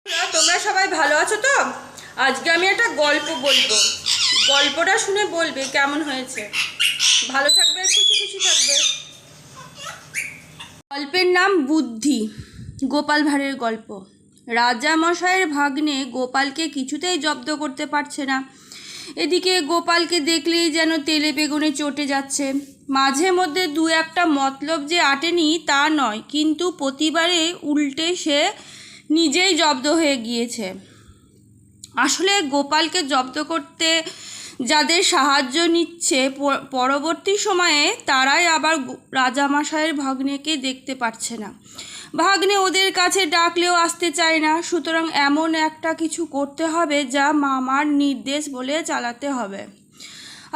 তোমরা সবাই ভালো আছো তো? আজকে আমি একটা গল্প বলবো, গল্পটা শুনে বলবে কেমন হয়েছে। ভালো থাকবে, খুশি খুশি থাকবে। গল্পের নাম বুদ্ধি, গোপাল ভাঁড়ের গল্প। রাজা মশাইয়ের ভাগ্নে গোপালকে কিছুতেই জব্দ করতে পারছে না। এদিকে গোপালকে দেখলেই যেন তেলে বেগুনে চটে যাচ্ছে। মাঝে মধ্যে দু একটা মতলব যে আটেনি তা নয়, কিন্তু প্রতিবারে উল্টে সে নিজেই জব্দ হয়ে গিয়েছে। আসলে গোপালকে জব্দ করতে যাদের সাহায্য নিচ্ছে পরবর্তী সময়ে তারাই আবার রাজামশাইয়ের ভাগ্নেকে দেখতে পাচ্ছে না। ভাগ্নে ওদের কাছে ডাকলেও আসতে চায় না। সুতরাং এমন একটা কিছু করতে হবে যা মামার নির্দেশ বলে চালাতে হবে।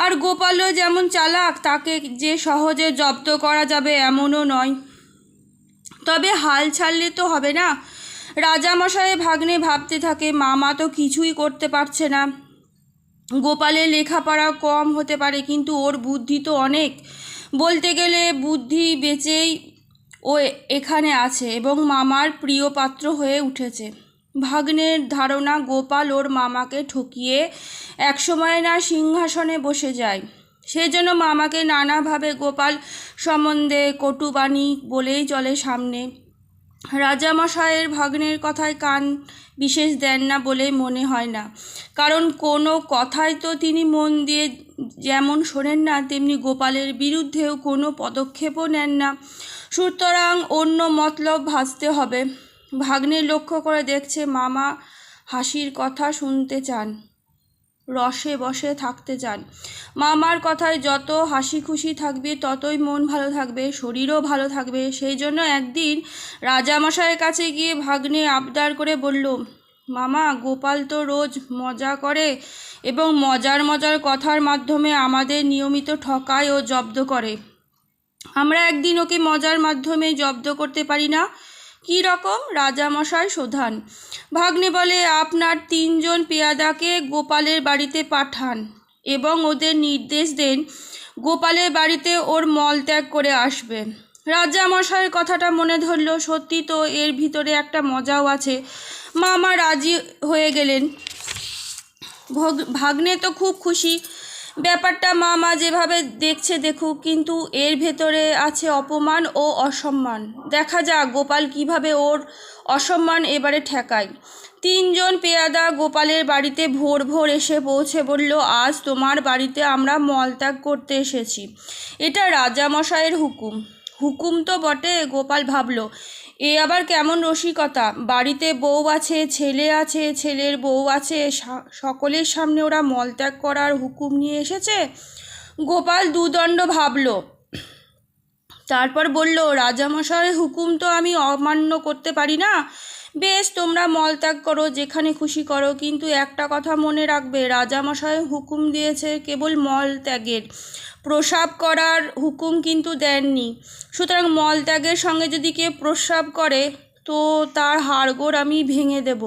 আর গোপালও যেমন চালাক, তাকে যে সহজে জব্দ করা যাবে এমনও নয়। তবে হাল ছাড়লে তো হবে না। রাজামশাই ভাগ্নে ভাবতে থাকে, মামা তো কিছুই করতে পারছে না। গোপালের লেখাপড়া কম হতে পারে, কিন্তু ওর বুদ্ধি তো অনেক। বলতে গেলে বুদ্ধি বেঁচেই ও এখানে আছে এবং মামার প্রিয় পাত্র হয়ে উঠেছে। ভাগ্নের ধারণা গোপাল ওর মামাকে ঠকিয়ে একসময় না সিংহাসনে বসে যায়। সেজন্য মামাকে নানাভাবে গোপাল সম্বন্ধে কটুবাণী বলেই চলে সামনে। রাজামশাইয়ের ভাগ্নের কথায় কান বিশেষ দেন না বলেই মনে হয় না, কারণ কোনো কথাই তো তিনি মন দিয়ে যেমন শোনেন না, তেমনি গোপালের বিরুদ্ধেও কোনো পদক্ষেপও নেন না। সুতরাং অন্য মতলব ভাসতে হবে। ভাগ্নে লক্ষ্য করে দেখছে মামা হাসির কথা শুনতে চান, রসে বসে থাকতে চান। মামার কথায় যত হাসি খুশি থাকবে ততই মন ভালো থাকবে, শরীরও ভালো থাকবে। সেই জন্য একদিন রাজামশাইয়ের কাছে গিয়ে ভাগ্নে আবদার করে বলল, মামা, গোপাল তো রোজ মজা করে এবং মজার মজার কথার মাধ্যমে আমাদের নিয়মিত ঠকায় ও জব্দ করে। আমরা একদিন ওকে মজার মাধ্যমে জব্দ করতে পারি না? কী রকম? রাজামশাই শোধান। ভাগ্নে বলে, আপনার 3 জন পেয়াদাকে গোপালের বাড়িতে পাঠান এবং ওদের নির্দেশ দেন গোপালের বাড়িতে ওর মলত্যাগ করে আসবে। রাজামশাইয়ের কথাটা মনে ধরল। সত্যি তো, এর ভিতরে একটা মজাও আছে। মামা রাজি হয়ে গেলেন। ভাগ্নে তো খুব খুশি। ব্যাপারটা মামা যেভাবে দেখছে দেখুক, কিন্তু এর ভেতরে আছে অপমান ও অসম্মান। দেখা যাক গোপাল কিভাবে ওর অসম্মান এবারে ঠেকায়। 3 জন পেয়াদা গোপালের বাড়িতে ভোর ভোর এসে পৌঁছে বলল, আজ তোমার বাড়িতে আমরা মলত্যাগ করতে এসেছি। এটা রাজামশাইয়ের হুকুম। হুকুম তো বটে, গোপাল ভাবল, এ আবার কেমন রসিকতা! বাড়িতে বউ আছে, ছেলে আছে, ছেলের বউ আছে, সকলের সামনে ওরা মলত্যাগ করার হুকুম নিয়ে এসেছে। গোপাল দুদণ্ড ভাবল, তারপর বলল, রাজামশাইয়ের হুকুম তো আমি অমান্য করতে পারি না। বেশ, তোমরা মলত্যাগ করো, যেখানে খুশি করো, কিন্তু একটা কথা মনে রাখবে, রাজামশাই হুকুম দিয়েছে কেবল মলত্যাগের, প্রস্রাব করার হুকুম কিন্তু দেননি। সুতরাং মলত্যাগের সঙ্গে যদি কেউ প্রস্রাব করে তো তার হাড়গোড় আমি ভেঙে দেব।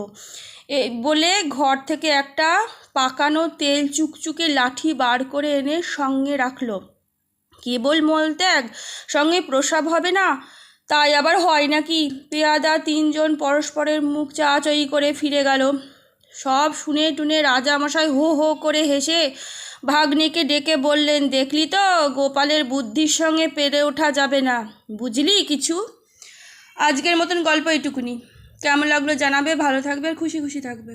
বলে ঘর থেকে একটা পাকানো তেল চুকচুকে লাঠি বার করে এনে সঙ্গে রাখলো। কেবল মলত্যাগ, সঙ্গে প্রস্রাব হবে না? তাই আবার হয় নাকি? পেয়াদা 3 জন পরস্পরের মুখ চাচাই করে ফিরে গেল। সব শুনে টুনে রাজামশাই হো হো করে হেসে ভাগ্নেকে ডেকে বললেন, দেখলি তো, গোপালের বুদ্ধির সঙ্গে পেরে ওঠা যাবে না। বুঝলি কিছু? আজকের মতন গল্প এইটুকুনি। কেমন লাগলো জানাবে। ভালো থাকবে আর খুশি খুশি থাকবে।